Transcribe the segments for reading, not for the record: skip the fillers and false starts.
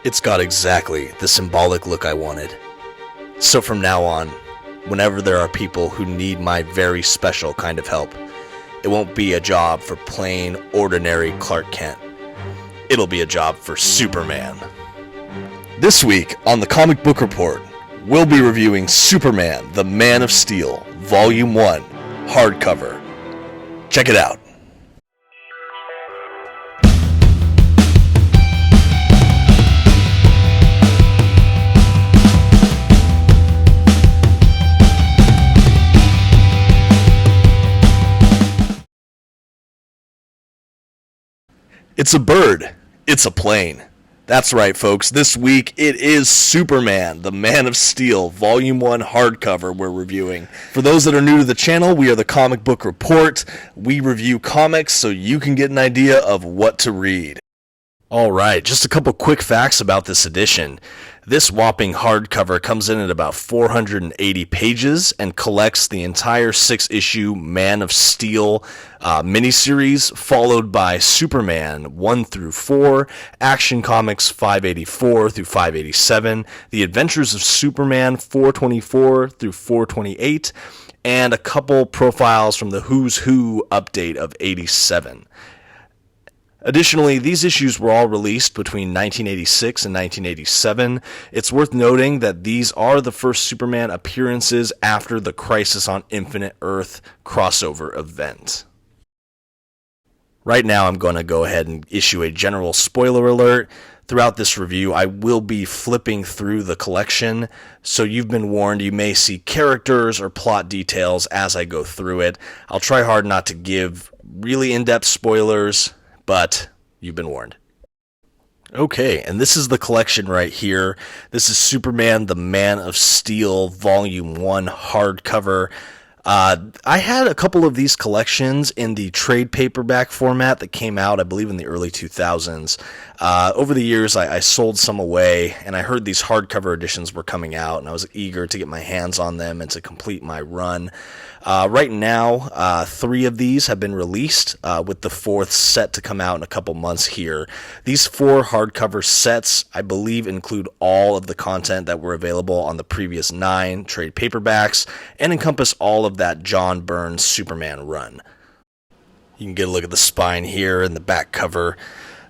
It's got exactly the symbolic look I wanted. So from now on, whenever there are people who need my very special kind of help, it won't be a job for plain, ordinary Clark Kent. It'll be a job for Superman. This week on the Comic Book Report, we'll be reviewing Superman, the Man of Steel, Volume 1, Hardcover. Check it out. It's a bird. It's a plane. That's right, folks. This week, it is Superman, the Man of Steel, Volume 1 hardcover we're reviewing. For those that are new to the channel, we are the Comic Book Report. We review comics so you can get an idea of what to read. Alright, just a couple quick facts about this edition. This whopping hardcover comes in at about 480 pages and collects the entire 6-issue Man of Steel miniseries, followed by Superman 1 through 4, Action Comics 584 through 587, The Adventures of Superman 424 through 428, and a couple profiles from the Who's Who update of 87. Additionally, these issues were all released between 1986 and 1987. It's worth noting that these are the first Superman appearances after the Crisis on Infinite Earth crossover event. Right now, I'm going to go ahead and issue a general spoiler alert. Throughout this review, I will be flipping through the collection, so you've been warned you may see characters or plot details as I go through it. I'll try hard not to give really in-depth spoilers, but you've been warned. Okay, and this is the collection right here. This is Superman, the Man of Steel, Volume 1 hardcover. I had a couple of these collections in the trade paperback format that came out, I believe, in the early 2000s. Over the years, I sold some away, and I heard these hardcover editions were coming out, and I was eager to get my hands on them and to complete my run. Right now, 3 of these have been released, with the 4th set to come out in a couple months here. These 4 hardcover sets, I believe, include all of the content that were available on the previous 9 trade paperbacks, and encompass all of that John Byrne Superman run. You can get a look at the spine here and the back cover.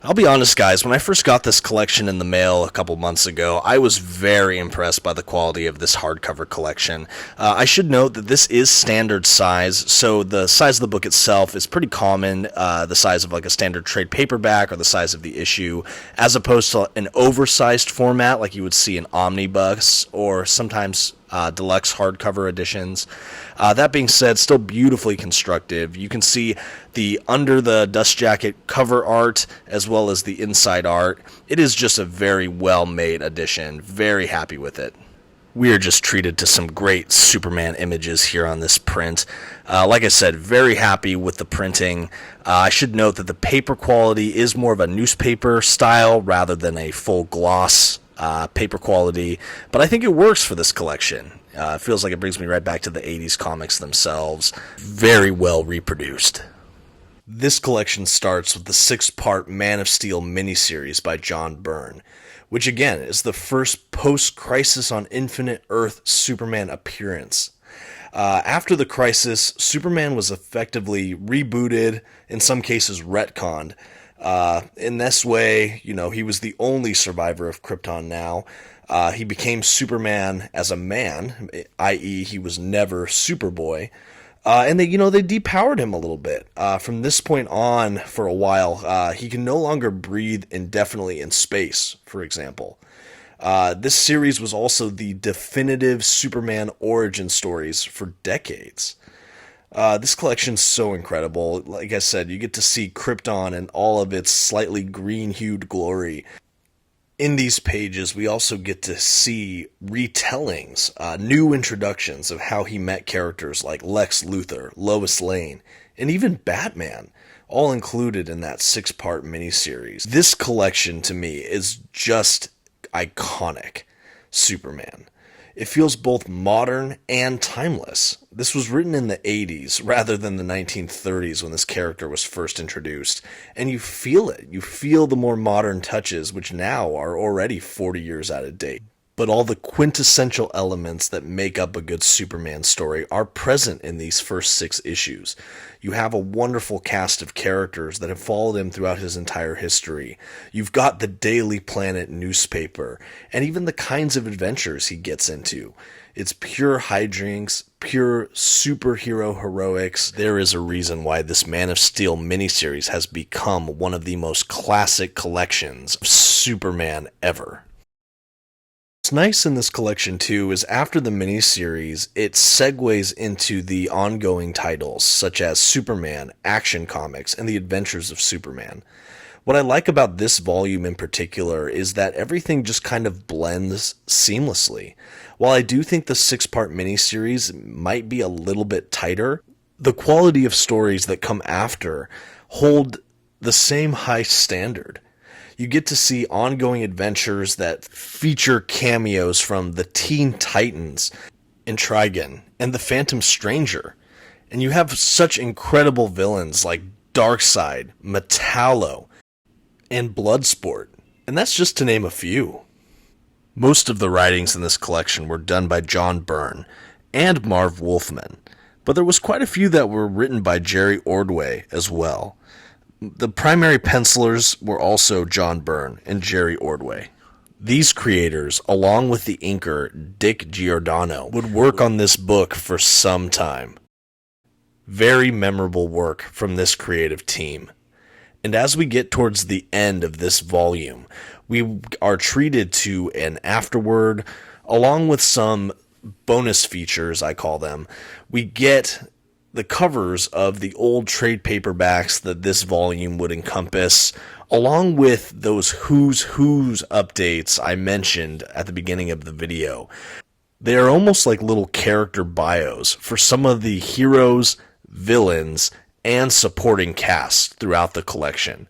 I'll be honest, guys, when I first got this collection in the mail a couple months ago, I was very impressed by the quality of this hardcover collection. I should note that this is standard size, so the size of the book itself is pretty common, the size of like a standard trade paperback or the size of the issue, as opposed to an oversized format like you would see in omnibus or sometimes deluxe hardcover editions. That being said, still beautifully constructive. You can see the under the dust jacket cover art as well as the inside art. It is just a very well made edition. Very happy with it. We are just treated to some great Superman images here on this print. Like I said, very happy with the printing. I should note that the paper quality is more of a newspaper style rather than a full gloss paper quality, but I think it works for this collection. It feels like it brings me right back to the 80s comics themselves. Very well reproduced. This collection starts with the 6-part Man of Steel miniseries by John Byrne, which again is the first post-Crisis on Infinite Earth Superman appearance. After the Crisis, Superman was effectively rebooted, in some cases retconned. In this way, he was the only survivor of Krypton now. He became Superman as a man, i.e. he was never Superboy. And they depowered him a little bit. From this point on, for a while, he can no longer breathe indefinitely in space, for example. This series was also the definitive Superman origin stories for decades. This collection's so incredible. Like I said, you get to see Krypton in all of its slightly green-hued glory. In these pages, we also get to see retellings, new introductions of how he met characters like Lex Luthor, Lois Lane, and even Batman, all included in that 6-part miniseries. This collection, to me, is just iconic Superman. It feels both modern and timeless. This was written in the 80s rather than the 1930s when this character was first introduced, and you feel it. You feel the more modern touches, which now are already 40 years out of date. But all the quintessential elements that make up a good Superman story are present in these first 6 issues. You have a wonderful cast of characters that have followed him throughout his entire history. You've got the Daily Planet newspaper, and even the kinds of adventures he gets into. It's pure hijinks, pure superhero heroics. There is a reason why this Man of Steel miniseries has become one of the most classic collections of Superman ever. What's nice in this collection too is after the miniseries, it segues into the ongoing titles such as Superman, Action Comics, and The Adventures of Superman. What I like about this volume in particular is that everything just kind of blends seamlessly. While I do think the 6-part miniseries might be a little bit tighter, the quality of stories that come after hold the same high standard. You get to see ongoing adventures that feature cameos from the Teen Titans in Trigon and the Phantom Stranger. And you have such incredible villains like Darkseid, Metallo, and Bloodsport. And that's just to name a few. Most of the writings in this collection were done by John Byrne and Marv Wolfman, but there was quite a few that were written by Jerry Ordway as well. The primary pencilers were also John Byrne and Jerry Ordway. These creators, along with the inker Dick Giordano, would work on this book for some time. Very memorable work from this creative team. And as we get towards the end of this volume, we are treated to an afterword, along with some bonus features, I call them. We get the covers of the old trade paperbacks that this volume would encompass, along with those Who's updates I mentioned at the beginning of the video. They are almost like little character bios for some of the heroes, villains, and supporting casts throughout the collection.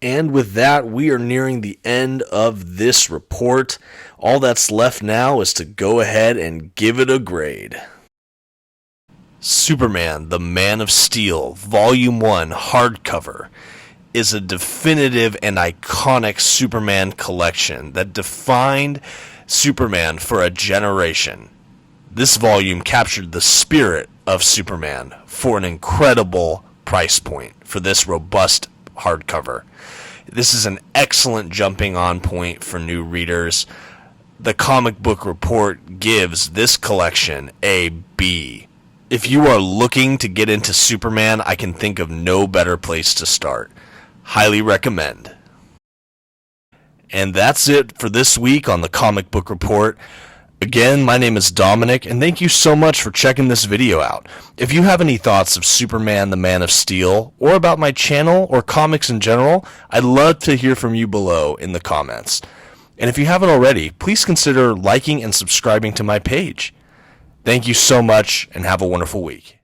And with that, we are nearing the end of this report. All that's left now is to go ahead and give it a grade. Superman, the Man of Steel, Volume 1, hardcover, is a definitive and iconic Superman collection that defined Superman for a generation. This volume captured the spirit of Superman for an incredible price point for this robust hardcover. This is an excellent jumping on point for new readers. The Comic Book Report gives this collection a B. If you are looking to get into Superman, I can think of no better place to start. Highly recommend. And that's it for this week on the Comic Book Report. Again, my name is Dominic, and thank you so much for checking this video out. If you have any thoughts of Superman, the Man of Steel, or about my channel or comics in general, I'd love to hear from you below in the comments. And if you haven't already, please consider liking and subscribing to my page. Thank you so much, and have a wonderful week.